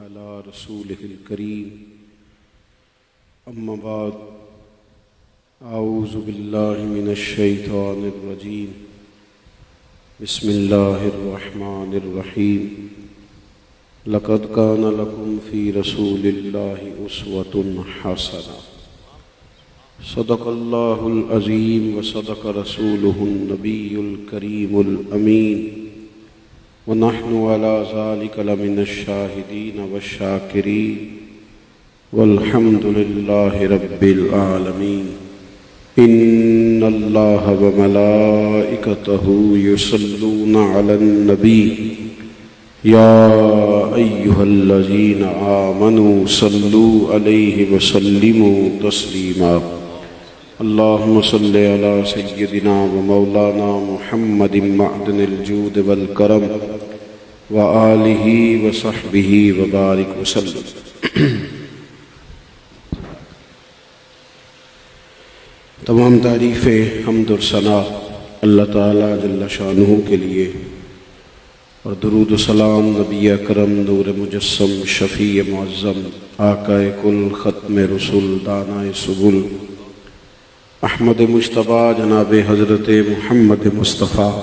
على رسوله الكريم أما بعد أعوذ بالله من الشيطان الرجيم بسم الله الرحمن الرحيم لقد كان لكم في رسول الله أسوة حسنة صدق الله العظيم وصدق رسوله النبي الكريم الأمين ونحن على ذلك لمن الشاهدين والشاكرين والحمد لله رب العالمين إن الله وملائكته يصلون على النبي يا أيها الذين آمنوا صلوا عليه وسلموا تسليما اللهم صل على سيدنا ومولانا محمد معدن الجود والكرم وآله وصحبه وبارك وسلم. تمام تعریفیں حمد و ثنا اللہ تعالیٰ جل شانہ کے لیے، اور درود و سلام نبی اکرم نور مجسم شفیع معظم آقا کل ختم رسول دانائے سبل احمد مجتبیٰ جناب حضرت محمد مصطفیٰ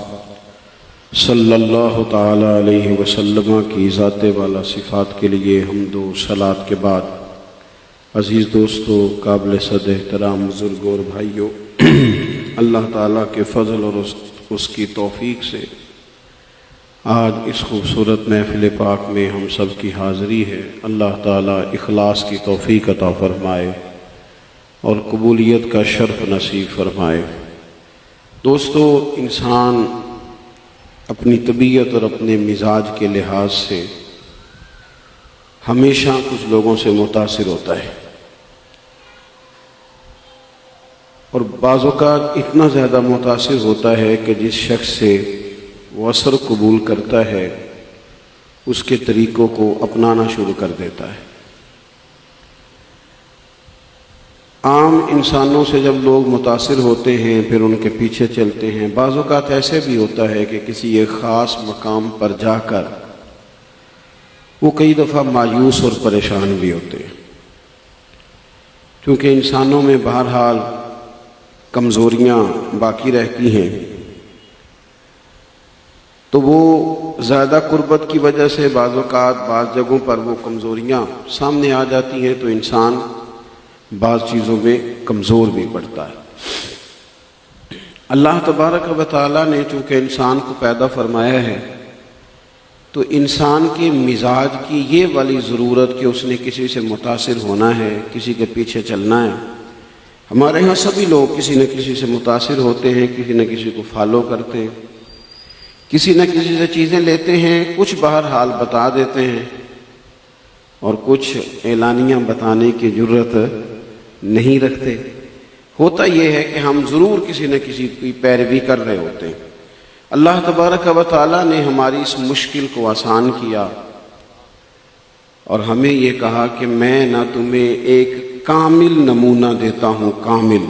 صلی اللہ تعالی علیہ وسلم کی ذات والا صفات کے لیے حمد و صلات کے بعد، عزیز دوستو، قابل صد احترام بزرگوں اور بھائیوں، اللہ تعالیٰ کے فضل اور اس کی توفیق سے آج اس خوبصورت محفل پاک میں ہم سب کی حاضری ہے۔ اللہ تعالیٰ اخلاص کی توفیق عطا فرمائے اور قبولیت کا شرف نصیب فرمائے۔ دوستو، انسان اپنی طبیعت اور اپنے مزاج کے لحاظ سے ہمیشہ کچھ لوگوں سے متاثر ہوتا ہے، اور بعض اوقات اتنا زیادہ متاثر ہوتا ہے کہ جس شخص سے وہ اثر قبول کرتا ہے اس کے طریقوں کو اپنانا شروع کر دیتا ہے۔ عام انسانوں سے جب لوگ متاثر ہوتے ہیں پھر ان کے پیچھے چلتے ہیں۔ بعض اوقات ایسے بھی ہوتا ہے کہ کسی ایک خاص مقام پر جا کر وہ کئی دفعہ مایوس اور پریشان بھی ہوتے ہیں، کیونکہ انسانوں میں بہرحال کمزوریاں باقی رہتی ہیں، تو وہ زیادہ قربت کی وجہ سے بعض اوقات بعض جگہوں پر وہ کمزوریاں سامنے آ جاتی ہیں، تو انسان بعض چیزوں میں کمزور بھی پڑتا ہے۔ اللہ تبارک و تعالیٰ نے چونکہ انسان کو پیدا فرمایا ہے تو انسان کے مزاج کی یہ والی ضرورت کہ اس نے کسی سے متاثر ہونا ہے، کسی کے پیچھے چلنا ہے۔ ہمارے ہاں سبھی لوگ کسی نہ کسی سے متاثر ہوتے ہیں، کسی نہ کسی کو فالو کرتے ہیں، کسی نہ کسی سے چیزیں لیتے ہیں، کچھ بہرحال بتا دیتے ہیں اور کچھ اعلانیہ بتانے کی جرت نہیں رکھتے۔ ہوتا یہ ہے کہ ہم ضرور کسی نہ کسی کی پیروی کر رہے ہوتے ہیں۔ اللہ تبارک و تعالیٰ نے ہماری اس مشکل کو آسان کیا اور ہمیں یہ کہا کہ میں نہ تمہیں ایک کامل نمونہ دیتا ہوں، کامل۔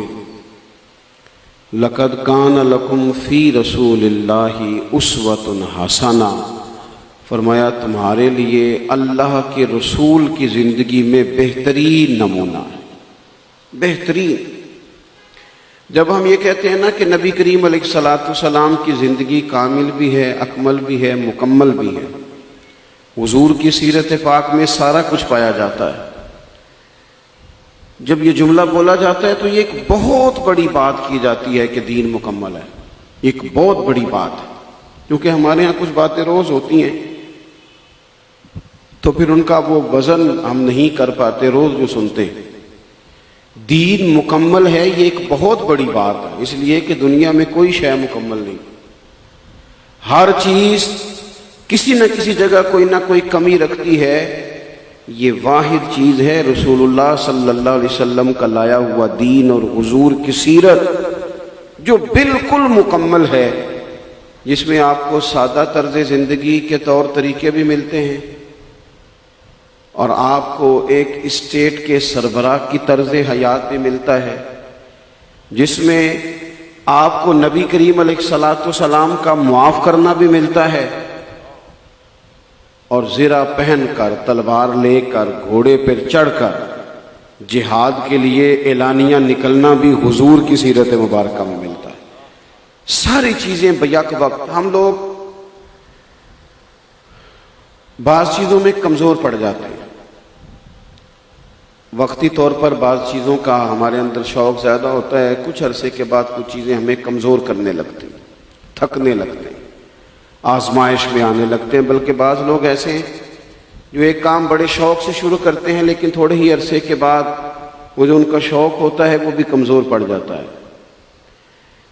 لقد کان لکم فی رسول اللہ اسوۃ حسنہ، فرمایا تمہارے لیے اللہ کے رسول کی زندگی میں بہترین نمونہ ہے، بہترین۔ جب ہم یہ کہتے ہیں نا کہ نبی کریم علیہ السلام کی زندگی کامل بھی ہے، اکمل بھی ہے، مکمل بھی ہے، حضور کی سیرت پاک میں سارا کچھ پایا جاتا ہے۔ جب یہ جملہ بولا جاتا ہے تو یہ ایک بہت بڑی بات کی جاتی ہے کہ دین مکمل ہے، ایک بہت بڑی بات ہے، کیونکہ ہمارے ہاں کچھ باتیں روز ہوتی ہیں تو پھر ان کا وہ وزن ہم نہیں کر پاتے روز جو سنتے ہیں۔ دین مکمل ہے، یہ ایک بہت بڑی بات ہے، اس لیے کہ دنیا میں کوئی شے مکمل نہیں، ہر چیز کسی نہ کسی جگہ کوئی نہ کوئی کمی رکھتی ہے۔ یہ واحد چیز ہے رسول اللہ صلی اللہ علیہ وسلم کا لایا ہوا دین اور حضور کی سیرت، جو بالکل مکمل ہے، جس میں آپ کو سادہ طرز زندگی کے طور طریقے بھی ملتے ہیں اور آپ کو ایک اسٹیٹ کے سربراہ کی طرز حیات بھی ملتا ہے، جس میں آپ کو نبی کریم علیہ السلام کا معاف کرنا بھی ملتا ہے، اور زرہ پہن کر تلوار لے کر گھوڑے پر چڑھ کر جہاد کے لیے اعلانیہ نکلنا بھی حضور کی سیرت مبارکہ میں ملتا ہے۔ ساری چیزیں بیک وقت۔ ہم لوگ بعض چیزوں میں کمزور پڑ جاتے ہیں، وقتی طور پر بعض چیزوں کا ہمارے اندر شوق زیادہ ہوتا ہے، کچھ عرصے کے بعد کچھ چیزیں ہمیں کمزور کرنے لگتی ہیں، تھکنے لگتے ہیں، آزمائش میں آنے لگتے ہیں۔ بلکہ بعض لوگ ایسے ہیں جو ایک کام بڑے شوق سے شروع کرتے ہیں، لیکن تھوڑے ہی عرصے کے بعد وہ جو ان کا شوق ہوتا ہے وہ بھی کمزور پڑ جاتا ہے۔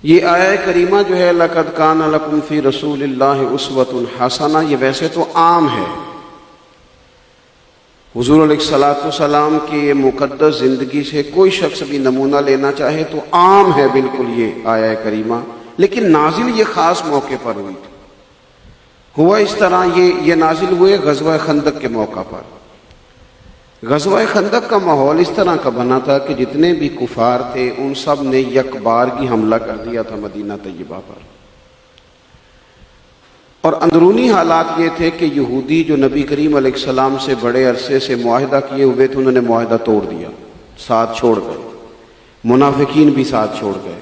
یہ آیہ کریمہ جو ہے لَقَدْ كَانَ لَكُمْ فِي رَسُولِ اللَّهِ أُسْوَةٌ حَسَنَةٌ، یہ ویسے تو عام ہے، حضور علیہ السلام کی یہ مقدس زندگی سے کوئی شخص بھی نمونہ لینا چاہے تو عام ہے بالکل یہ آیہ کریمہ، لیکن نازل یہ خاص موقع پر ہوئی تھی۔ ہوا اس طرح، یہ نازل ہوئے غزوہ خندق کے موقع پر۔ غزوہ خندق کا ماحول اس طرح کا بنا تھا کہ جتنے بھی کفار تھے ان سب نے یک بار کی حملہ کر دیا تھا مدینہ طیبہ پر، اور اندرونی حالات یہ تھے کہ یہودی جو نبی کریم علیہ السلام سے بڑے عرصے سے معاہدہ کیے ہوئے تھے انہوں نے معاہدہ توڑ دیا، ساتھ چھوڑ گئے، منافقین بھی ساتھ چھوڑ گئے،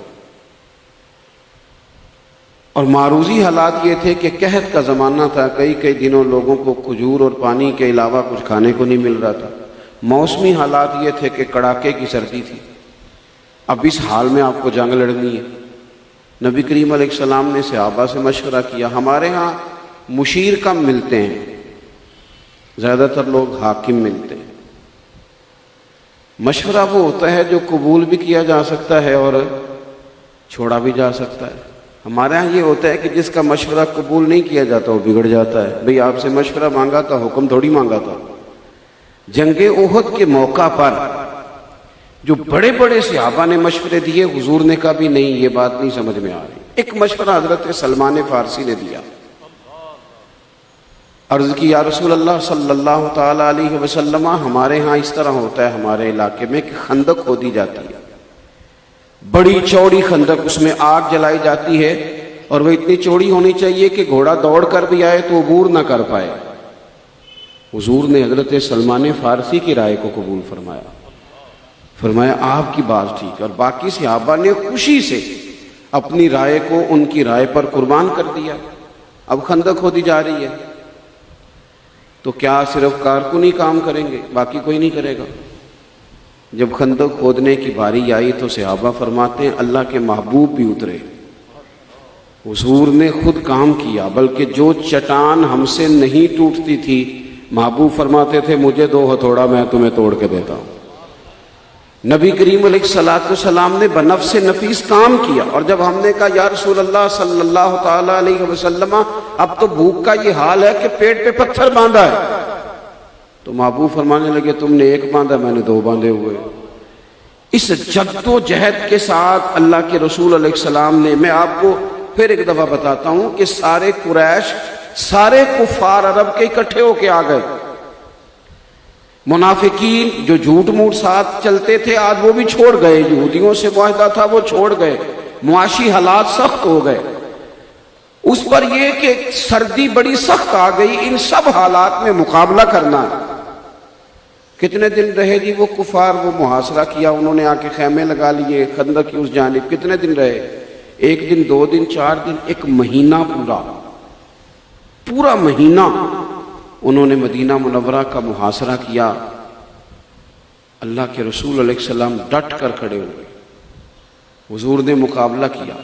اور معروضی حالات یہ تھے کہ قحط کا زمانہ تھا، کئی دنوں لوگوں کو کھجور اور پانی کے علاوہ کچھ کھانے کو نہیں مل رہا تھا۔ موسمی حالات یہ تھے کہ کڑاکے کی سردی تھی۔ اب اس حال میں آپ کو جنگ لڑنی ہے۔ نبی کریم علیہ السلام نے صحابہ سے مشورہ کیا۔ ہمارے ہاں مشیر کم ملتے ہیں، زیادہ تر لوگ حاکم ملتے ہیں۔ مشورہ وہ ہوتا ہے جو قبول بھی کیا جا سکتا ہے اور چھوڑا بھی جا سکتا ہے۔ ہمارے ہاں یہ ہوتا ہے کہ جس کا مشورہ قبول نہیں کیا جاتا وہ بگڑ جاتا ہے۔ بھئی آپ سے مشورہ مانگا تھا، حکم تھوڑی مانگا تھا۔ جنگ احد کے موقع پر جو بڑے بڑے صحابہ نے مشورے دیے، حضور نے کہا بھی نہیں، یہ بات نہیں سمجھ میں آ رہی۔ ایک مشورہ حضرت سلمان فارسی نے دیا، عرض کی یا رسول اللہ صلی اللہ تعالی علیہ وسلم، ہمارے ہاں اس طرح ہوتا ہے ہمارے علاقے میں کہ خندق کھودی جاتی ہے، بڑی چوڑی خندق، اس میں آگ جلائی جاتی ہے، اور وہ اتنی چوڑی ہونی چاہیے کہ گھوڑا دوڑ کر بھی آئے تو عبور نہ کر پائے۔ حضور نے حضرت سلمان فارسی کی رائے کو قبول فرمایا آپ کی بات ٹھیک ہے، اور باقی صحابہ نے خوشی سے اپنی رائے کو ان کی رائے پر قربان کر دیا۔ اب خندق کھودی جا رہی ہے تو کیا صرف کارکن ہی کام کریں گے، باقی کوئی نہیں کرے گا؟ جب خندق کھودنے کی باری آئی تو صحابہ فرماتے ہیں اللہ کے محبوب بھی اترے، حضور نے خود کام کیا، بلکہ جو چٹان ہم سے نہیں ٹوٹتی تھی محبوب فرماتے تھے مجھے دو ہتھوڑا میں تمہیں توڑ کے دیتا ہوں۔ نبی کریم علیہ السلام نے بنفس نفیس کام کیا، اور جب ہم نے کہا یا رسول اللہ صلی اللہ تعالی علیہ وسلم اب تو بھوک کا یہ حال ہے کہ پیٹ پہ پتھر باندھا ہے، تو محبوب فرمانے لگے تم نے ایک باندھا، میں نے دو باندھے ہوئے۔ اس جد و جہد کے ساتھ اللہ کے رسول علیہ السلام نے، میں آپ کو پھر ایک دفعہ بتاتا ہوں کہ سارے قریش، سارے کفار عرب کے اکٹھے ہو کے آ گئے۔ منافقین جو جھوٹ موٹ ساتھ چلتے تھے آج وہ بھی چھوڑ گئے، یہودیوں سے معاہدہ تھا وہ چھوڑ گئے، معاشی حالات سخت ہو گئے، اس پر یہ کہ سردی بڑی سخت آ گئی، ان سب حالات میں مقابلہ کرنا ہے۔ کتنے دن رہے جی وہ کفار، وہ محاصرہ کیا انہوں نے، آ کے خیمے لگا لیے خندق کی اس جانب۔ کتنے دن رہے؟ ایک دن، دو دن، چار دن، ایک مہینہ، پورا مہینہ انہوں نے مدینہ منورہ کا محاصرہ کیا۔ اللہ کے رسول علیہ السلام ڈٹ کر کھڑے ہوئے، حضور نے مقابلہ کیا،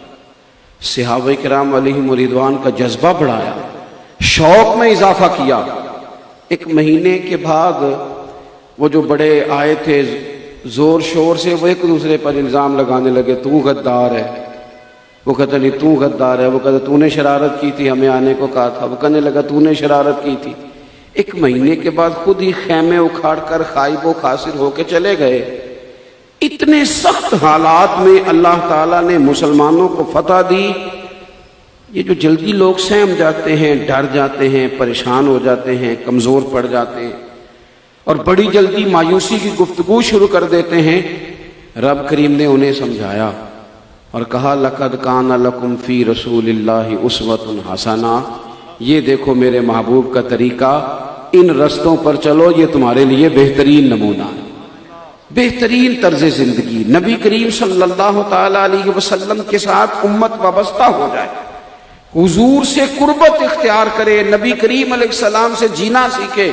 صحابہ کرام علیہم رضوان کا جذبہ بڑھایا، شوق میں اضافہ کیا۔ ایک مہینے کے بعد وہ جو بڑے آئے تھے زور شور سے، وہ ایک دوسرے پر الزام لگانے لگے، تو غدار ہے، وہ کہتا نہیں تو غدار ہے، وہ کہتا تو نے شرارت کی تھی، ہمیں آنے کو کہا تھا، وہ کہنے لگا تو نے شرارت کی تھی۔ ایک مہینے کے بعد خود ہی خیمے اکھاڑ کر خائب و خاسر ہو کے چلے گئے۔ اتنے سخت حالات میں اللہ تعالیٰ نے مسلمانوں کو فتح دی۔ یہ جو جلدی لوگ سہم جاتے ہیں، ڈر جاتے ہیں، پریشان ہو جاتے ہیں، کمزور پڑ جاتے ہیں اور بڑی جلدی مایوسی کی گفتگو شروع کر دیتے ہیں، رب کریم نے انہیں سمجھایا اور کہا لَقَدْ كَانَ لَكُمْ فِي رَسُولِ اللَّهِ أُسْوَةٌ حَسَنَةٌ، یہ دیکھو میرے محبوب کا طریقہ، ان رستوں پر چلو، یہ تمہارے لیے بہترین نمونہ ہے، بہترین طرز زندگی۔ نبی کریم صلی اللہ تعالی علیہ وسلم کے ساتھ امت وابستہ ہو جائے، حضور سے قربت اختیار کرے، نبی کریم علیہ السلام سے جینا سیکھے۔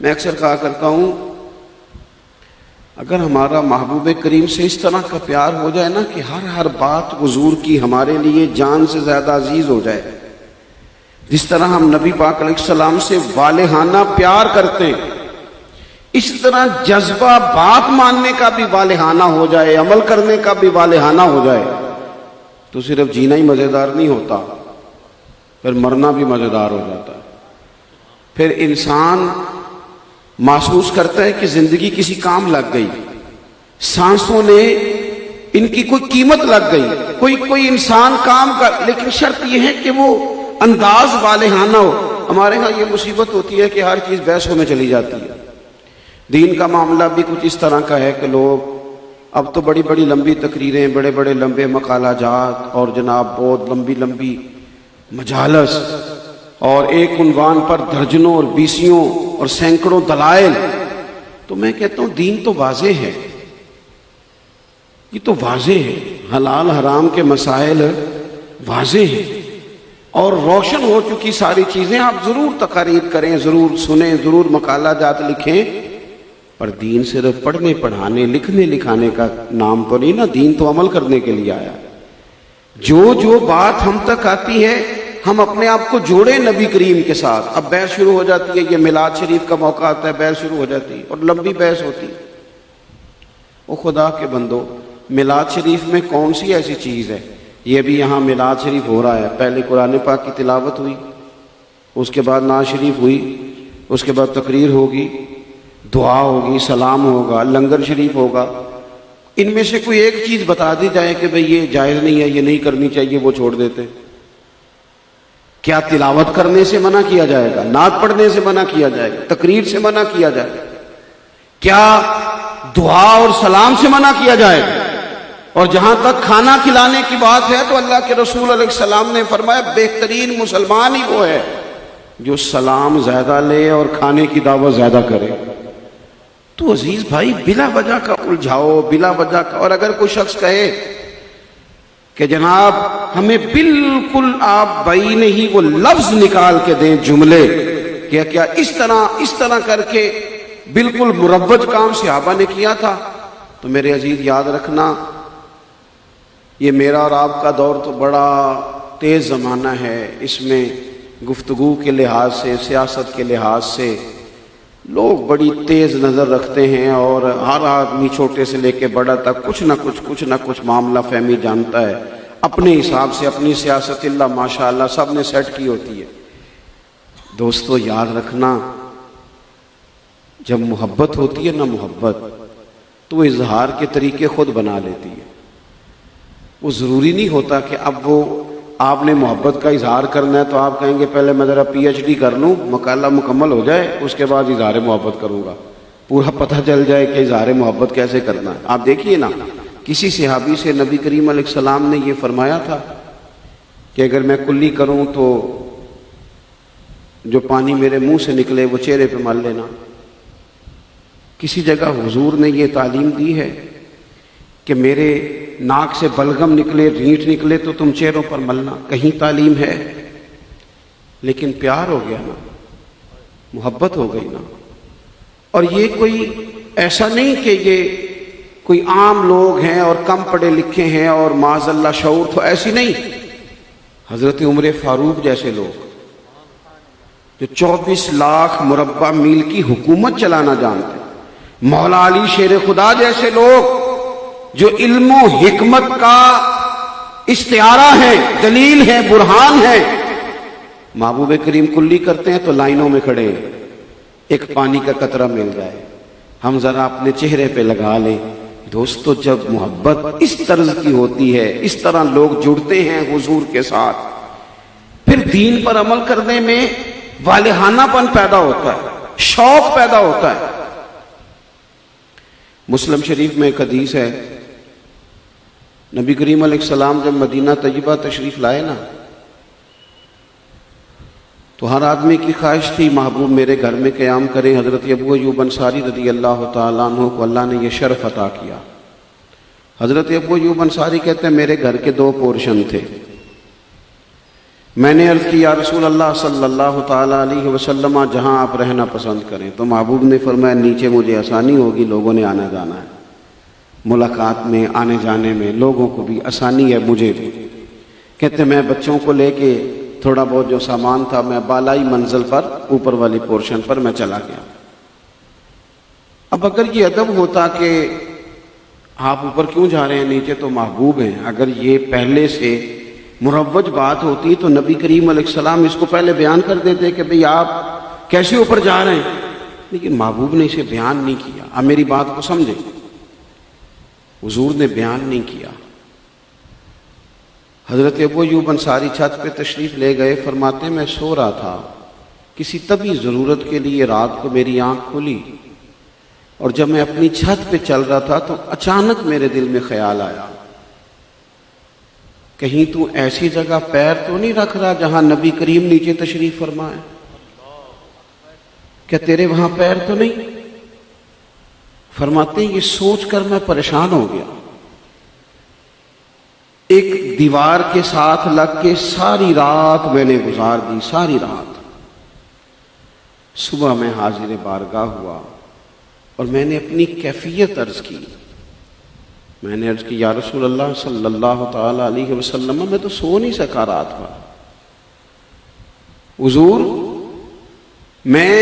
میں اکثر کہا کرتا ہوں، اگر ہمارا محبوب کریم سے اس طرح کا پیار ہو جائے نا کہ ہر بات حضور کی ہمارے لیے جان سے زیادہ عزیز ہو جائے، جس طرح ہم نبی پاک علیہ السلام سے والہانہ پیار کرتے ہیں، اس طرح جذبہ بات ماننے کا بھی والہانہ ہو جائے، عمل کرنے کا بھی والہانہ ہو جائے، تو صرف جینا ہی مزیدار نہیں ہوتا، پھر مرنا بھی مزیدار ہو جاتا ہے۔ پھر انسان محسوس کرتا ہے کہ زندگی کسی کام لگ گئی، سانسوں نے ان کی کوئی قیمت لگ گئی، کوئی انسان کام کا، لیکن شرط یہ ہے کہ وہ انداز والہانہ ہو۔ ہمارے ہاں یہ مصیبت ہوتی ہے کہ ہر چیز بحثوں میں چلی جاتی ہے۔ دین کا معاملہ بھی کچھ اس طرح کا ہے کہ لوگ اب تو بڑی بڑی لمبی تقریریں، بڑے بڑے لمبے مقالہ جات، اور جناب بہت لمبی لمبی مجالس، اور ایک عنوان پر درجنوں اور بیسیوں اور سینکڑوں دلائل۔ تو میں کہتا ہوں دین تو واضح ہے، یہ تو واضح ہے، حلال حرام کے مسائل واضح ہیں اور روشن ہو چکی ساری چیزیں۔ آپ ضرور تقاریر کریں، ضرور سنیں، ضرور مقالہ جات لکھیں، پر دین صرف پڑھنے پڑھانے لکھنے لکھانے کا نام تو نہیں نا، دین تو عمل کرنے کے لیے آیا۔ جو بات ہم تک آتی ہے ہم اپنے آپ کو جوڑیں نبی کریم کے ساتھ۔ اب بحث شروع ہو جاتی ہے، یہ میلاد شریف کا موقع آتا ہے، بحث شروع ہو جاتی ہے اور لمبی بحث ہوتی ہے۔ وہ خدا کے بندو، میلاد شریف میں کون سی ایسی چیز ہے؟ یہ بھی یہاں میلاد شریف ہو رہا ہے، پہلے قرآن پاک کی تلاوت ہوئی، اس کے بعد نعت شریف ہوئی، اس کے بعد تقریر ہوگی، دعا ہوگی، سلام ہوگا، لنگر شریف ہوگا۔ ان میں سے کوئی ایک چیز بتا دی جائے کہ بھئی یہ جائز نہیں ہے، یہ نہیں کرنی چاہیے، وہ چھوڑ دیتے۔ کیا تلاوت کرنے سے منع کیا جائے گا؟ نعت پڑھنے سے منع کیا جائے گا؟ تقریر سے منع کیا جائے گا؟ کیا دعا اور سلام سے منع کیا جائے گا؟ اور جہاں تک کھانا کھلانے کی بات ہے تو اللہ کے رسول علیہ السلام نے فرمایا بہترین مسلمان ہی وہ ہے جو سلام زیادہ لے اور کھانے کی دعوت زیادہ کرے۔ تو عزیز بھائی، بلا وجہ کا الجھاؤ، بلا وجہ کا، اور اگر کوئی شخص کہے کہ جناب ہمیں بالکل آپ بین ہی وہ لفظ نکال کے دیں، جملے، کیا اس طرح کر کے بالکل مروج کام صحابہ نے کیا تھا، تو میرے عزیز یاد رکھنا، یہ میرا اور آپ کا دور تو بڑا تیز زمانہ ہے، اس میں گفتگو کے لحاظ سے، سیاست کے لحاظ سے لوگ بڑی تیز نظر رکھتے ہیں، اور ہر آدمی چھوٹے سے لے کے بڑا تک کچھ نہ کچھ معاملہ فہمی جانتا ہے، اپنے حساب سے اپنی سیاست اللہ ماشاءاللہ سب نے سیٹ کی ہوتی ہے۔ دوستو یاد رکھنا، جب محبت ہوتی ہے نا، محبت تو وہ اظہار کے طریقے خود بنا لیتی ہے۔ وہ ضروری نہیں ہوتا کہ اب وہ آپ نے محبت کا اظہار کرنا ہے تو آپ کہیں گے پہلے میں ذرا پی ایچ ڈی کر لوں، مقالہ مکمل ہو جائے، اس کے بعد اظہار محبت کروں گا، پورا پتہ چل جائے کہ اظہار محبت کیسے کرنا ہے۔ آپ دیکھیے نا، کسی صحابی سے نبی کریم علیہ السلام نے یہ فرمایا تھا کہ اگر میں کلی کروں تو جو پانی میرے منہ سے نکلے وہ چہرے پہ مل لینا۔ کسی جگہ حضور نے یہ تعلیم دی ہے کہ میرے ناک سے بلغم نکلے، رینٹ نکلے تو تم چہروں پر ملنا، کہیں تعلیم ہے؟ لیکن پیار ہو گیا نا، محبت ہو گئی نا۔ اور یہ کوئی ایسا نہیں کہ یہ کوئی عام لوگ ہیں اور کم پڑھے لکھے ہیں اور معاذ اللہ شعور تو ایسی نہیں۔ حضرت عمر فاروق جیسے لوگ جو 24 لاکھ مربع میل کی حکومت چلانا جانتے، مولا علی شیر خدا جیسے لوگ جو علم و حکمت کا استعارہ ہے، دلیل ہے، برہان ہے، محبوب کریم کلی کرتے ہیں تو لائنوں میں کھڑے ہیں، ایک پانی کا قطرہ مل جائے ہم ذرا اپنے چہرے پہ لگا لیں۔ دوستو جب محبت اس طرز کی ہوتی ہے، اس طرح لوگ جڑتے ہیں حضور کے ساتھ، پھر دین پر عمل کرنے میں والہانہ پن پیدا ہوتا ہے، شوق پیدا ہوتا ہے۔ مسلم شریف میں ایک حدیث ہے، نبی کریم علیہ السلام جب مدینہ طیبہ تشریف لائے نا تو ہر آدمی کی خواہش تھی محبوب میرے گھر میں قیام کریں۔ حضرت ابو ایوب انصاری رضی اللہ تعالیٰ عنہ کو اللہ نے یہ شرف عطا کیا۔ حضرت ابو ایوب انصاری کہتے ہیں میرے گھر کے 2 پورشن تھے۔ میں نے عرض کی یا رسول اللہ صلی اللہ تعالیٰ علیہ وسلم جہاں آپ رہنا پسند کریں، تو محبوب نے فرمایا نیچے مجھے آسانی ہوگی، لوگوں نے آنا جانا ہے، ملاقات میں آنے جانے میں لوگوں کو بھی آسانی ہے، مجھے بھی۔ کہتے میں بچوں کو لے کے تھوڑا بہت جو سامان تھا میں بالائی منزل پر اوپر والی پورشن پر میں چلا گیا۔ اب اگر یہ ادب ہوتا کہ آپ اوپر کیوں جا رہے ہیں، نیچے تو محبوب ہیں، اگر یہ پہلے سے مروج بات ہوتی تو نبی کریم علیہ السلام اس کو پہلے بیان کر دیتے کہ بھئی آپ کیسے اوپر جا رہے ہیں، لیکن محبوب نے اسے بیان نہیں کیا۔ اب میری بات کو سمجھیں، حضور نے بیان نہیں کیا۔ حضرت ابو ایوب انصاری چھت پہ تشریف لے گئے، فرماتے ہیں میں سو رہا تھا، کسی طبی ضرورت کے لیے رات کو میری آنکھ کھلی، اور جب میں اپنی چھت پہ چل رہا تھا تو اچانک میرے دل میں خیال آیا کہیں تو ایسی جگہ پیر تو نہیں رکھ رہا جہاں نبی کریم نیچے تشریف فرمائے، کیا تیرے وہاں پیر تو نہیں؟ فرماتے ہیں یہ سوچ کر میں پریشان ہو گیا، ایک دیوار کے ساتھ لگ کے ساری رات میں نے گزار دی، ساری رات۔ صبح میں حاضر بارگاہ ہوا اور میں نے اپنی کیفیت عرض کی۔ میں نے عرض کی یا رسول اللہ صلی اللہ تعالی علیہ وسلم میں تو سو نہیں سکا رات بھر، حضور میں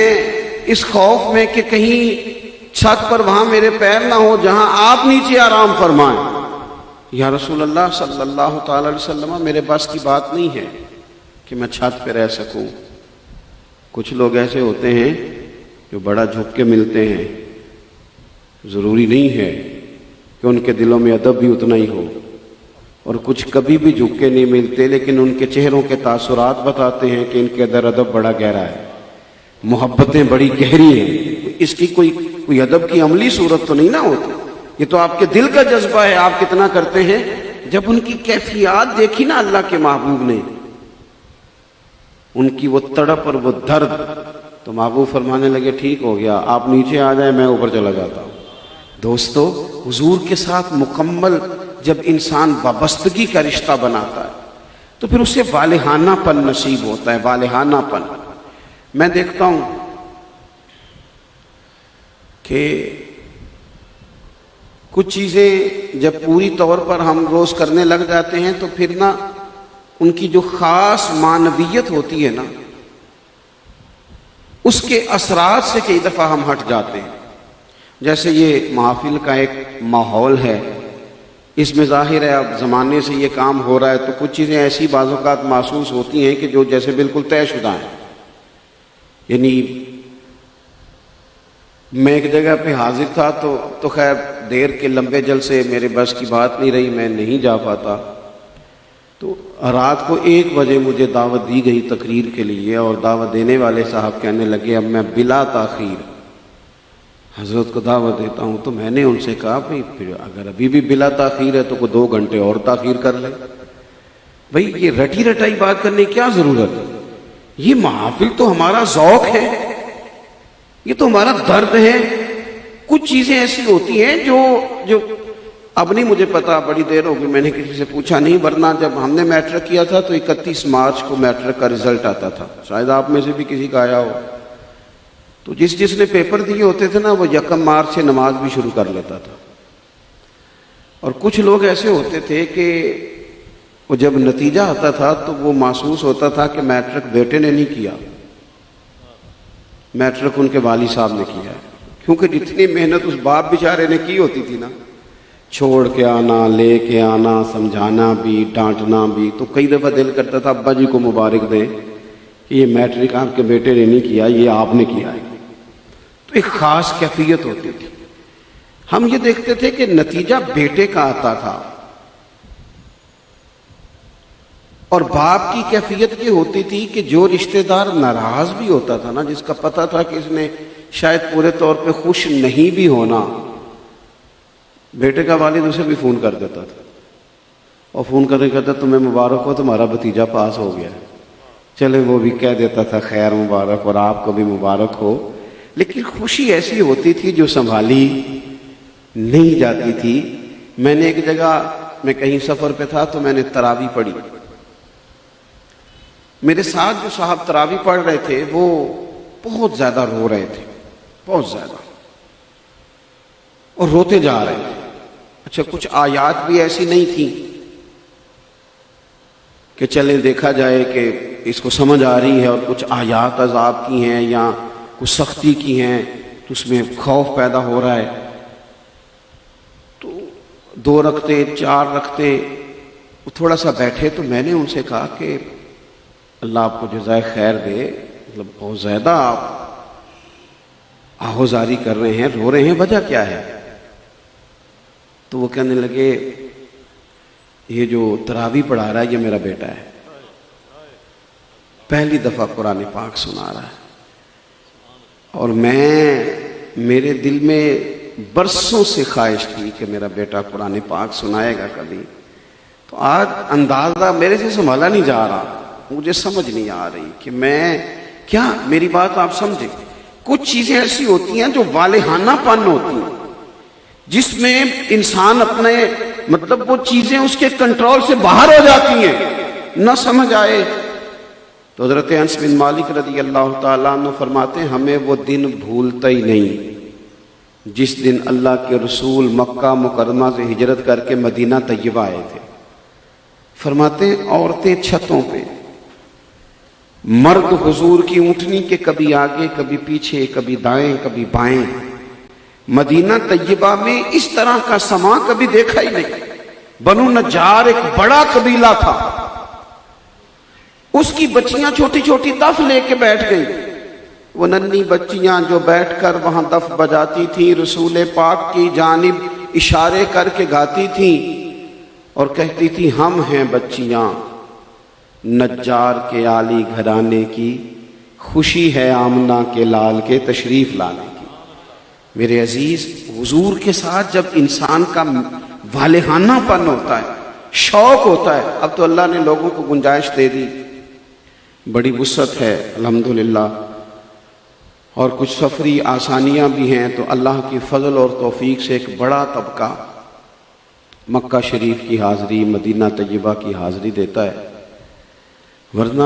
اس خوف میں کہ کہیں چھت پر وہاں میرے پیر نہ ہو جہاں آپ نیچے آرام فرمائیں، یا رسول اللہ صلی اللہ تعالی علیہ وسلم میرے بس کی بات نہیں ہے کہ میں چھت پہ رہ سکوں۔ کچھ لوگ ایسے ہوتے ہیں جو بڑا جھک کے ملتے ہیں، ضروری نہیں ہے کہ ان کے دلوں میں ادب بھی اتنا ہی ہو، اور کچھ کبھی بھی جھک کے نہیں ملتے لیکن ان کے چہروں کے تاثرات بتاتے ہیں کہ ان کے اندر ادب بڑا گہرا ہے، محبتیں بڑی گہری ہیں۔ اس کی کوئی ادب کی عملی صورت تو نہیں نہ ہوتی، یہ تو آپ کے دل کا جذبہ ہے، آپ کتنا کرتے ہیں۔ جب ان کی کیفیات دیکھی نا اللہ کے محبوب نے، ان کی وہ تڑپ اور وہ درد، تو محبوب فرمانے لگے ٹھیک ہو گیا، آپ نیچے آ جائیں میں اوپر چلا جاتا ہوں۔ دوستو حضور کے ساتھ مکمل جب انسان وابستگی کا رشتہ بناتا ہے تو پھر اسے والہانہ پن نصیب ہوتا ہے، والہانہ پن۔ میں دیکھتا ہوں کہ کچھ چیزیں جب پوری طور پر ہم روز کرنے لگ جاتے ہیں تو پھر نا ان کی جو خاص معنویت ہوتی ہے نا، اس کے اثرات سے کئی دفعہ ہم ہٹ جاتے ہیں۔ جیسے یہ محافل کا ایک ماحول ہے، اس میں ظاہر ہے اب زمانے سے یہ کام ہو رہا ہے تو کچھ چیزیں ایسی بعض اوقات محسوس ہوتی ہیں کہ جو جیسے بالکل طے شدہ ہیں۔ یعنی میں ایک جگہ پہ حاضر تھا تو خیر دیر کے لمبے جلسے میرے بس کی بات نہیں رہی، میں نہیں جا پاتا، تو رات کو 1 بجے مجھے دعوت دی گئی تقریر کے لیے، اور دعوت دینے والے صاحب کہنے لگے اب میں بلا تاخیر حضرت کو دعوت دیتا ہوں۔ تو میں نے ان سے کہا بھئی پھر اگر ابھی بھی بلا تاخیر ہے تو کوئی 2 گھنٹے اور تاخیر کر لے، بھئی یہ رٹی رٹائی بات کرنے کی کیا ضرورت ہے؟ یہ محافل تو ہمارا ذوق ہے، یہ تو ہمارا درد ہے۔ کچھ چیزیں ایسی ہوتی ہیں جو اب نہیں مجھے پتا، بڑی دیر ہو گئی میں نے کسی سے پوچھا نہیں، ورنہ جب ہم نے میٹرک کیا تھا تو 31 مارچ کو میٹرک کا رزلٹ آتا تھا، شاید آپ میں سے بھی کسی کا آیا ہو، تو جس نے پیپر دیے ہوتے تھے نا وہ 1 مارچ سے نماز بھی شروع کر لیتا تھا۔ اور کچھ لوگ ایسے ہوتے تھے کہ وہ جب نتیجہ آتا تھا تو وہ محسوس ہوتا تھا کہ میٹرک بیٹے نے نہیں کیا، میٹرک ان کے والد صاحب نے کیا ہے، کیونکہ جتنی محنت اس باپ بیچارے نے کی ہوتی تھی نا، چھوڑ کے آنا، لے کے آنا، سمجھانا بھی، ڈانٹنا بھی، تو کئی دفعہ دل کرتا تھا ابا جی کو مبارک دیں کہ یہ میٹرک آپ کے بیٹے نے نہیں کیا، یہ آپ نے کیا ہے۔ تو ایک خاص کیفیت ہوتی تھی۔ ہم یہ دیکھتے تھے کہ نتیجہ بیٹے کا آتا تھا، اور باپ کی کیفیت یہ ہوتی تھی کہ جو رشتہ دار ناراض بھی ہوتا تھا نا، جس کا پتہ تھا کہ اس نے شاید پورے طور پہ خوش نہیں بھی ہونا، بیٹے کا والد اسے بھی فون کر دیتا تھا، اور فون کرنے کہتا تمہیں مبارک ہو تمہارا بھتیجا پاس ہو گیا، چلے وہ بھی کہہ دیتا تھا خیر مبارک اور آپ کو بھی مبارک ہو، لیکن خوشی ایسی ہوتی تھی جو سنبھالی نہیں جاتی تھی۔ میں نے ایک جگہ میں کہیں سفر پہ تھا تو میں نے تراویح پڑھی، میرے ساتھ جو صاحب تراویح پڑھ رہے تھے وہ بہت زیادہ رو رہے تھے، بہت زیادہ، اور روتے جا رہے تھے۔ اچھا کچھ آیات بھی ایسی نہیں تھیں کہ چلے دیکھا جائے کہ اس کو سمجھ آ رہی ہے، اور کچھ آیات عذاب کی ہیں یا کچھ سختی کی ہیں تو اس میں خوف پیدا ہو رہا ہے۔ تو 2 رکعتیں 4 رکعتیں وہ تھوڑا سا بیٹھے تو میں نے ان سے کہا کہ اللہ آپ کو جزائے خیر دے، مطلب بہت زیادہ آپ آہوزاری کر رہے ہیں، رو رہے ہیں، وجہ کیا ہے؟ تو وہ کہنے لگے یہ جو تراویح پڑھا رہا ہے یہ میرا بیٹا ہے، پہلی دفعہ قرآن پاک سنا رہا ہے، اور میرے دل میں برسوں سے خواہش تھی کہ میرا بیٹا قرآن پاک سنائے گا کبھی۔ تو آج اندازہ میرے سے سنبھالا نہیں جا رہا، مجھے سمجھ نہیں آ رہی کہ میں کیا، میری بات آپ سمجھیں، کچھ چیزیں ایسی ہوتی ہیں جو والہانہ پن ہوتی ہیں جس میں انسان اپنے مطلب وہ چیزیں اس کے کنٹرول سے باہر ہو جاتی ہیں، نہ سمجھ آئے۔ تو حضرت انس بن مالک رضی اللہ تعالیٰ عنہ فرماتے ہیں ہمیں وہ دن بھولتا ہی نہیں جس دن اللہ کے رسول مکہ مکرمہ سے ہجرت کر کے مدینہ طیبہ آئے تھے۔ فرماتے ہیں عورتیں چھتوں پہ، مرد حضور کی اونٹنی کے کبھی آگے کبھی پیچھے، کبھی دائیں کبھی بائیں۔ مدینہ طیبہ میں اس طرح کا سما کبھی دیکھا ہی نہیں۔ بنو نجار ایک بڑا قبیلہ تھا، اس کی بچیاں چھوٹی چھوٹی دف لے کے بیٹھ گئی، وہ ننھی بچیاں جو بیٹھ کر وہاں دف بجاتی تھیں، رسول پاک کی جانب اشارے کر کے گاتی تھیں اور کہتی تھی ہم ہیں بچیاں نجار کے عالی گھرانے کی، خوشی ہے آمنہ کے لال کے تشریف لانے کی۔ میرے عزیز، حضور کے ساتھ جب انسان کا والہانہ پن ہوتا ہے، شوق ہوتا ہے، اب تو اللہ نے لوگوں کو گنجائش دے دی، بڑی وسعت ہے الحمدللہ، اور کچھ سفری آسانیاں بھی ہیں، تو اللہ کی فضل اور توفیق سے ایک بڑا طبقہ مکہ شریف کی حاضری، مدینہ طیبہ کی حاضری دیتا ہے۔ ورنہ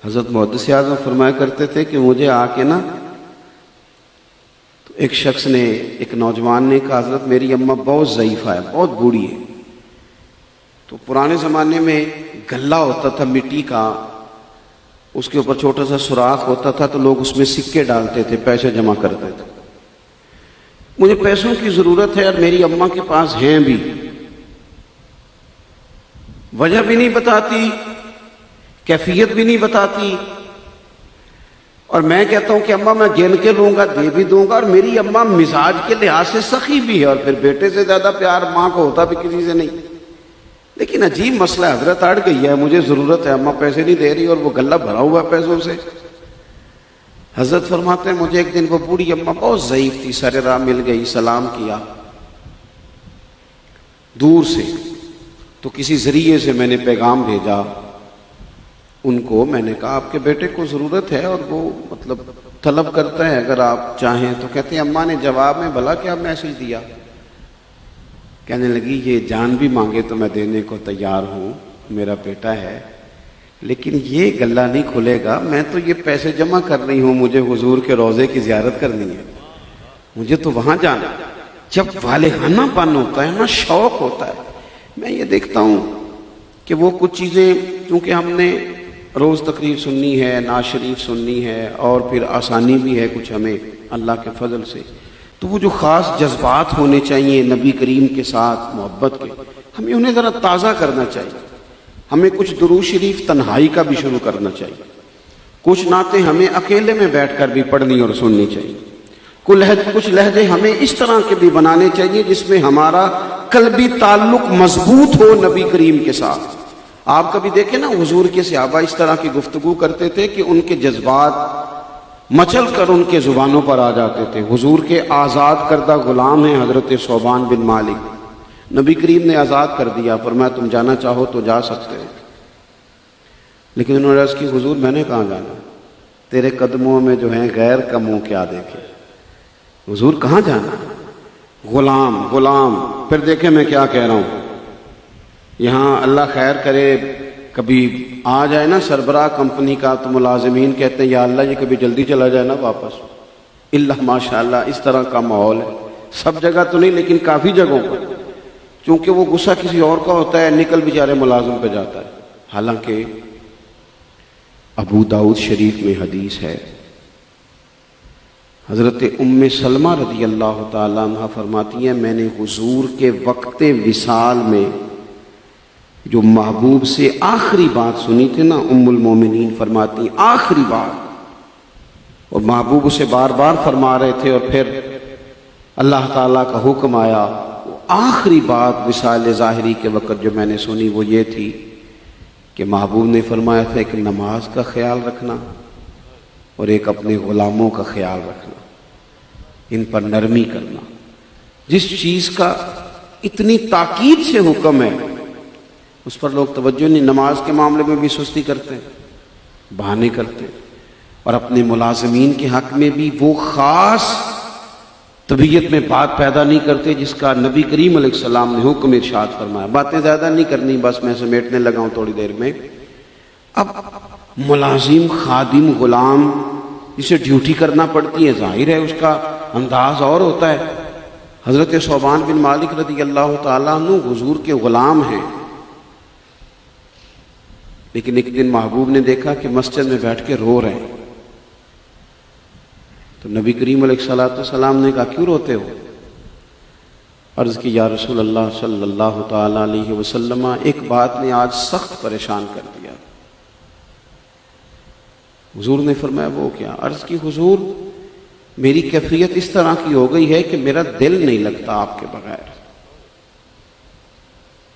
حضرت محدث اعظم فرمایا کرتے تھے کہ مجھے آ کے نا، تو ایک شخص نے، ایک نوجوان نے کہا حضرت میری اماں بہت ضعیفہ ہے، بہت بوڑھی ہے۔ تو پرانے زمانے میں گلہ ہوتا تھا مٹی کا، اس کے اوپر چھوٹا سا سوراخ ہوتا تھا، تو لوگ اس میں سکے ڈالتے تھے، پیسے جمع کرتے تھے۔ مجھے پیسوں کی ضرورت ہے اور میری اماں کے پاس ہیں بھی، وجہ بھی نہیں بتاتی، کیفیت بھی نہیں بتاتی، اور میں کہتا ہوں کہ اماں میں گن کے لوں گا، دے بھی دوں گا، اور میری اماں مزاج کے لحاظ سے سخی بھی ہے، اور پھر بیٹے سے زیادہ پیار ماں کو ہوتا بھی کسی سے نہیں۔ لیکن عجیب مسئلہ ہے، حضرت اڑ گئی ہے، مجھے ضرورت ہے، اماں پیسے نہیں دے رہی اور وہ گلہ بھرا ہوا ہے پیسوں سے۔ حضرت فرماتے ہیں مجھے ایک دن وہ بوڑھی اماں بہت ضعیف تھی، سر راہ مل گئی، سلام کیا دور سے، تو کسی ذریعے سے میں نے پیغام بھیجا ان کو، میں نے کہا آپ کے بیٹے کو ضرورت ہے اور وہ مطلب طلب کرتا ہے اگر آپ چاہیں تو۔ کہتے ہیں اماں نے جواب میں بھلا کیا میسج دیا؟ کہنے لگی یہ جان بھی مانگے تو میں دینے کو تیار ہوں، میرا بیٹا ہے، لیکن یہ گلہ نہیں کھلے گا، میں تو یہ پیسے جمع کر رہی ہوں، مجھے حضور کے روضے کی زیارت کرنی ہے، مجھے تو وہاں جانا۔ جب والہانہ پن ہوتا ہے نا، شوق ہوتا ہے، میں یہ دیکھتا ہوں کہ وہ کچھ چیزیں کیونکہ ہم نے روز تقریر سننی ہے، نعت شریف سننی ہے، اور پھر آسانی بھی ہے کچھ ہمیں اللہ کے فضل سے، تو وہ جو خاص جذبات ہونے چاہیے نبی کریم کے ساتھ محبت کے، ہمیں انہیں ذرا تازہ کرنا چاہیے۔ ہمیں کچھ درود شریف تنہائی کا بھی شروع کرنا چاہیے، کچھ نعتیں ہمیں اکیلے میں بیٹھ کر بھی پڑھنی اور سننی چاہیے، کچھ لہجے ہمیں اس طرح کے بھی بنانے چاہیے جس میں ہمارا قلبی تعلق مضبوط ہو نبی کریم کے ساتھ۔ آپ کبھی دیکھیں نا، حضور کے صحابہ اس طرح کی گفتگو کرتے تھے کہ ان کے جذبات مچل کر ان کے زبانوں پر آ جاتے تھے۔ حضور کے آزاد کردہ غلام ہیں حضرت ثوبان بن مالک، نبی کریم نے آزاد کر دیا، فرمایا تم جانا چاہو تو جا سکتے ہو۔ لیکن انہوں نے عرض کی حضور میں نے کہاں جانا، تیرے قدموں میں جو ہیں غیر کا منہ کیا دیکھے، حضور کہاں جانا، غلام غلام۔ پھر دیکھیں میں کیا کہہ رہا ہوں، یہاں اللہ خیر کرے کبھی آ جائے نا سربراہ کمپنی کا تو ملازمین کہتے ہیں یا اللہ یہ کبھی جلدی چلا جائے نا واپس، اللہ ماشاءاللہ اس طرح کا ماحول ہے، سب جگہ تو نہیں لیکن کافی جگہوں پر، چونکہ وہ غصہ کسی اور کا ہوتا ہے نکل بیچارے ملازم پہ جاتا ہے۔ حالانکہ ابو داؤد شریف میں حدیث ہے، حضرت ام سلمہ رضی اللہ تعالیٰ عنہ فرماتی ہیں میں نے حضور کے وقت وصال میں جو محبوب سے آخری بات سنی تھی نا، ام المومنین فرماتی ہیں آخری بات، اور محبوب اسے بار بار فرما رہے تھے، اور پھر اللہ تعالیٰ کا حکم آیا، وہ آخری بات وصال ظاہری کے وقت جو میں نے سنی وہ یہ تھی کہ محبوب نے فرمایا تھا کہ نماز کا خیال رکھنا اور ایک اپنے غلاموں کا خیال رکھنا، ان پر نرمی کرنا۔ جس چیز کا اتنی تاکید سے حکم ہے اس پر لوگ توجہ نہیں، نماز کے معاملے میں بھی سستی کرتے ہیں، بہانے کرتے ہیں، اور اپنے ملازمین کے حق میں بھی وہ خاص طبیعت میں بات پیدا نہیں کرتے جس کا نبی کریم علیہ السلام نے حکم ارشاد فرمایا۔ باتیں زیادہ نہیں کرنی، بس میں سمیٹنے لگا ہوں تھوڑی دیر میں۔ اب ملازم خادم غلام جسے ڈیوٹی کرنا پڑتی ہے ظاہر ہے اس کا انداز اور ہوتا ہے۔ حضرت ثوبان بن مالک رضی اللہ تعالیٰ عنہ حضور کے غلام ہیں، لیکن ایک دن محبوب نے دیکھا کہ مسجد میں بیٹھ کے رو رہے ہیں، تو نبی کریم علیہ السلام نے کہا کیوں روتے ہو؟ عرض کی یا رسول اللہ صلی اللہ تعالیٰ علیہ وسلم ایک بات نے آج سخت پریشان کر دیا۔ حضور نے فرمایا وہ کیا؟ عرض کی حضور میری کیفیت اس طرح کی ہو گئی ہے کہ میرا دل نہیں لگتا آپ کے بغیر،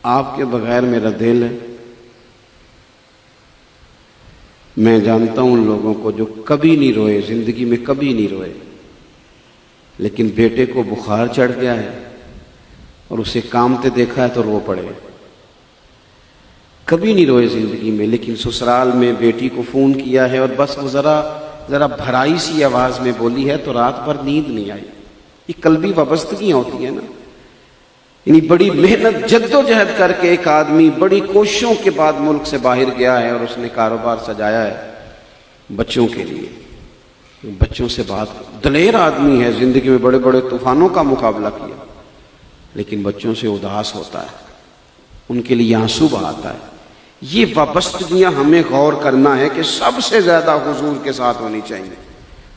آپ کے بغیر میرا دل ہے۔ میں جانتا ہوں ان لوگوں کو جو کبھی نہیں روئے، زندگی میں کبھی نہیں روئے، لیکن بیٹے کو بخار چڑھ گیا ہے اور اسے کامتے دیکھا ہے تو رو پڑے۔ کبھی نہیں روئے زندگی میں، لیکن سسرال میں بیٹی کو فون کیا ہے اور بس وہ ذرا بھرائی سی آواز میں بولی ہے تو رات بھر نیند نہیں آئی۔ یہ قلبی وابستگیاں ہوتی ہیں نا، یعنی بڑی محنت جد و جہد کر کے ایک آدمی بڑی کوششوں کے بعد ملک سے باہر گیا ہے اور اس نے کاروبار سجایا ہے بچوں کے لیے، بچوں سے بات، دلیر آدمی ہے، زندگی میں بڑے بڑے طوفانوں کا مقابلہ کیا، لیکن بچوں سے اداس ہوتا ہے، ان کے لیے آنسو بہاتا ہے۔ یہ وابستگیاں ہمیں غور کرنا ہے کہ سب سے زیادہ حضور کے ساتھ ہونی چاہیے۔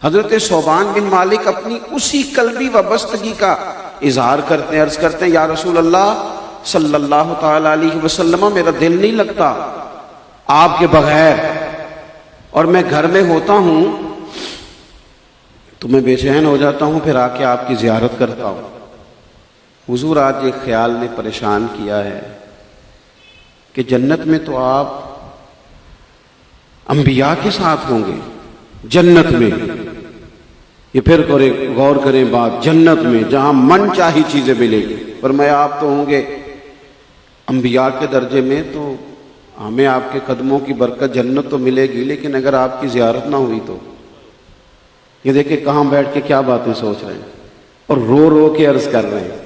حضرت ثوبان بن مالک اپنی اسی قلبی وابستگی کا اظہار کرتے ہیں، عرض کرتے ہیں یا رسول اللہ صلی اللہ تعالی علیہ وسلم میرا دل نہیں لگتا آپ کے بغیر، اور میں گھر میں ہوتا ہوں تو میں بے چین ہو جاتا ہوں، پھر آ کے آپ کی زیارت کرتا ہوں۔ حضور آج ایک خیال نے پریشان کیا ہے کہ جنت میں تو آپ انبیاء کے ساتھ ہوں گے، جنت میں، یہ پھر غور کریں بات، جنت میں جہاں من چاہی چیزیں ملے گی، فرمایا آپ تو ہوں گے انبیاء کے درجے میں، تو ہمیں آپ کے قدموں کی برکت جنت تو ملے گی، لیکن اگر آپ کی زیارت نہ ہوئی تو۔ یہ دیکھیں کہاں بیٹھ کے کیا باتیں سوچ رہے ہیں اور رو رو کے عرض کر رہے ہیں۔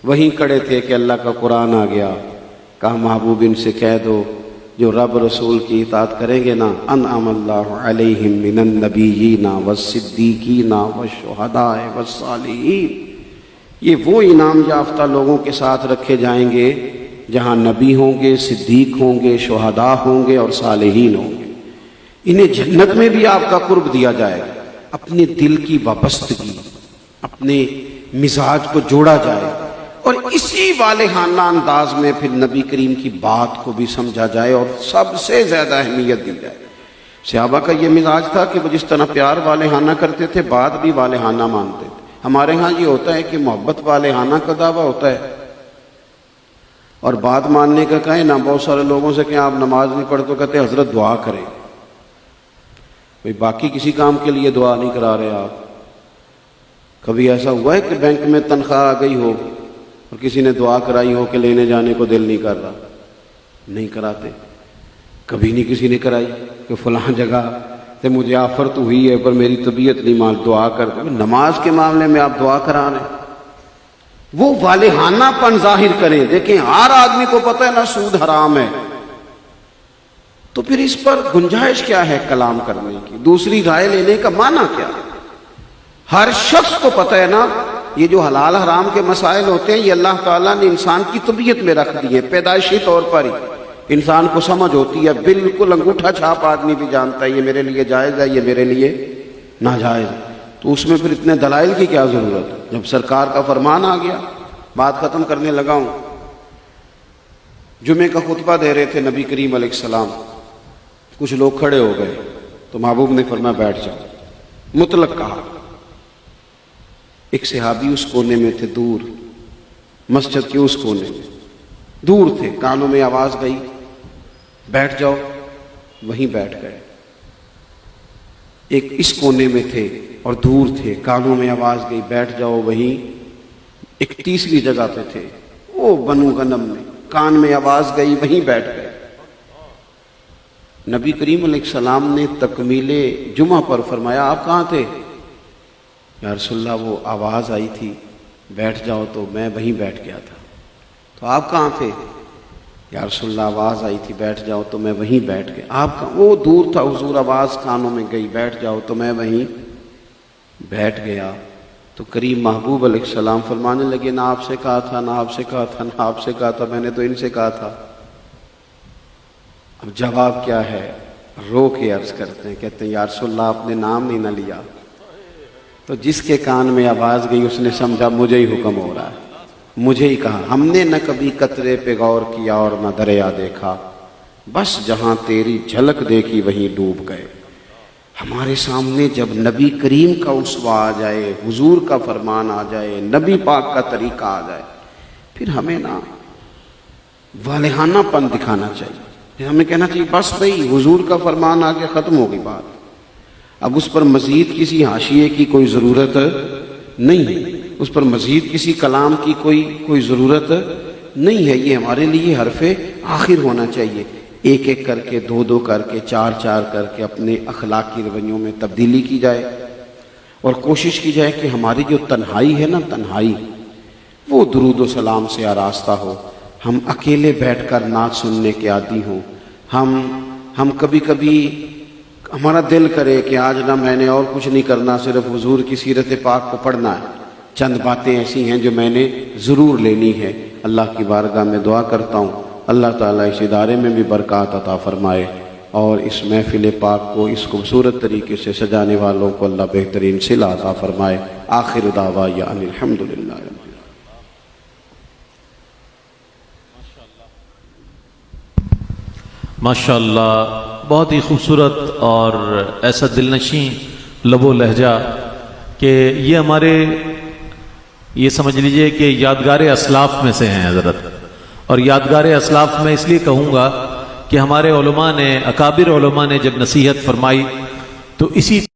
وہیں کھڑے تھے کہ اللہ کا قرآن آ گیا، کہا محبوب ان سے کہہ دو جو رب رسول کی اطاعت کریں گے نا، انعم اللہ علیہم من النبیین والصدیقین والشہداء والصالحین، یہ وہ انعام یافتہ لوگوں کے ساتھ رکھے جائیں گے جہاں نبی ہوں گے، صدیق ہوں گے، شہداء ہوں گے اور صالحین ہوں گے۔ انہیں جنت میں بھی آپ کا قرب دیا جائے گا۔ اپنے دل کی وابستگی، اپنے مزاج کو جوڑا جائے اور اسی والہانہ انداز میں پھر نبی کریم کی بات کو بھی سمجھا جائے اور سب سے زیادہ اہمیت دی جائے۔ صحابہ کا یہ مزاج تھا کہ وہ جس طرح پیار والہانہ کرتے تھے، بات بھی والہانہ مانتے تھے۔ ہمارے ہاں یہ ہوتا ہے کہ محبت والہانہ کا دعویٰ ہوتا ہے اور بات ماننے کا کہیں نہ، بہت سارے لوگوں سے کہ آپ نماز نہیں پڑھتے تو کہتے حضرت دعا کریں، بھئی باقی کسی کام کے لیے دعا نہیں کرا رہے آپ۔ کبھی ایسا ہوا ہے کہ بینک میں تنخواہ آ گئی ہو اور کسی نے دعا کرائی ہو کہ لینے جانے کو دل نہیں کر رہا؟ نہیں کراتے۔ کبھی نہیں کسی نے کرائی کہ فلاں جگہ سے مجھے آفر تو ہوئی ہے پر میری طبیعت نہیں مان دعا کر دو. نماز کے معاملے میں آپ دعا کرا رہے ہیں. وہ والہانہ پن ظاہر کریں. دیکھیں ہر آدمی کو پتہ ہے نا سود حرام ہے، تو پھر اس پر گنجائش کیا ہے کلام کرنے کی، دوسری رائے لینے کا معنی کیا؟ ہر شخص کو پتہ ہے نا یہ جو حلال حرام کے مسائل ہوتے ہیں یہ اللہ تعالیٰ نے انسان کی طبیعت میں رکھ دیے، پیدائشی طور پر ہی انسان کو سمجھ ہوتی ہے، بالکل انگوٹھا چھاپ آدمی بھی جانتا ہے یہ میرے لیے جائز ہے، یہ میرے لیے ناجائز ہے. تو اس میں پھر اتنے دلائل کی کیا ضرورت ہے؟ جب سرکار کا فرمان آ گیا. بات ختم کرنے لگا ہوں. جمعے کا خطبہ دے رہے تھے نبی کریم علیہ السلام، کچھ لوگ کھڑے ہو گئے تو محبوب نے فرمایا بیٹھ جاؤ، مطلق کہا. ایک صحابی اس کونے میں تھے، دور مسجد کے اس کونے میں دور تھے، کانوں میں آواز گئی بیٹھ جاؤ، وہیں بیٹھ گئے. ایک اس کونے میں تھے اور دور تھے، کانوں میں آواز گئی بیٹھ جاؤ وہیں. ایک تیسری جگہ پہ تھے وہ بنو غنم میں، کان میں آواز گئی وہیں بیٹھ گئے. نبی کریم علیہ السلام نے تکمیل جمعہ پر فرمایا آپ کہاں تھے؟ یا رسول اللہ وہ آواز آئی تھی بیٹھ جاؤ تو میں وہیں بیٹھ گیا تھا. تو آپ کہاں تھے؟ یا رسول اللہ آواز آئی تھی بیٹھ جاؤ تو میں وہیں بیٹھ گیا. آپ کہاں؟ وہ دور تھا حضور، آواز کانوں میں گئی بیٹھ جاؤ تو میں وہیں بیٹھ گیا. تو کریم محبوب علیہ السلام فرمانے لگے نہ آپ سے کہا تھا، نہ آپ سے کہا تھا، نہ آپ سے کہا تھا، میں نے تو ان سے کہا تھا. اب جواب کیا ہے؟ رو کے عرض کرتے ہیں، کہتے ہیں یا رسول اللہ آپ نے نام نہیں نہ لیا. تو جس کے کان میں آواز گئی اس نے سمجھا مجھے ہی حکم ہو رہا ہے، مجھے ہی کہا. ہم نے نہ کبھی قطرے پہ غور کیا اور نہ دریا دیکھا، بس جہاں تیری جھلک دیکھی وہیں ڈوب گئے. ہمارے سامنے جب نبی کریم کا اسوہ آ جائے، حضور کا فرمان آ جائے، نبی پاک کا طریقہ آ جائے، پھر ہمیں نا والہانہ پن دکھانا چاہیے. ہمیں کہنا چاہیے بس بھئی حضور کا فرمان آ کے ختم ہوگی بات، اب اس پر مزید کسی حاشیے کی کوئی ضرورت نہیں، اس پر مزید کسی کلام کی کوئی ضرورت نہیں ہے. یہ ہمارے لیے حرف آخر ہونا چاہیے. ایک ایک کر کے، دو دو کر کے، چار چار کر کے اپنے اخلاقی رویوں میں تبدیلی کی جائے اور کوشش کی جائے کہ ہماری جو تنہائی ہے نا، تنہائی وہ درود و سلام سے آراستہ ہو. ہم اکیلے بیٹھ کر نعت سننے کے عادی ہوں. ہم کبھی کبھی ہمارا دل کرے کہ آج نہ میں نے اور کچھ نہیں کرنا، صرف حضور کی سیرت پاک کو پڑھنا ہے. چند باتیں ایسی ہیں جو میں نے ضرور لینی ہے. اللہ کی بارگاہ میں دعا کرتا ہوں اللہ تعالیٰ اس ادارے میں بھی برکات عطا فرمائے اور اس محفل پاک کو اس خوبصورت طریقے سے سجانے والوں کو اللہ بہترین صلہ عطا فرمائے. آخر دعوانا ان الحمدللہ. ماشاءاللہ، بہت ہی خوبصورت اور ایسا دلنشیں لب و لہجہ کہ یہ ہمارے، یہ سمجھ لیجئے کہ یادگار اسلاف میں سے ہیں حضرت. اور یادگار اسلاف میں اس لیے کہوں گا کہ ہمارے علماء نے، اکابر علماء نے جب نصیحت فرمائی تو اسی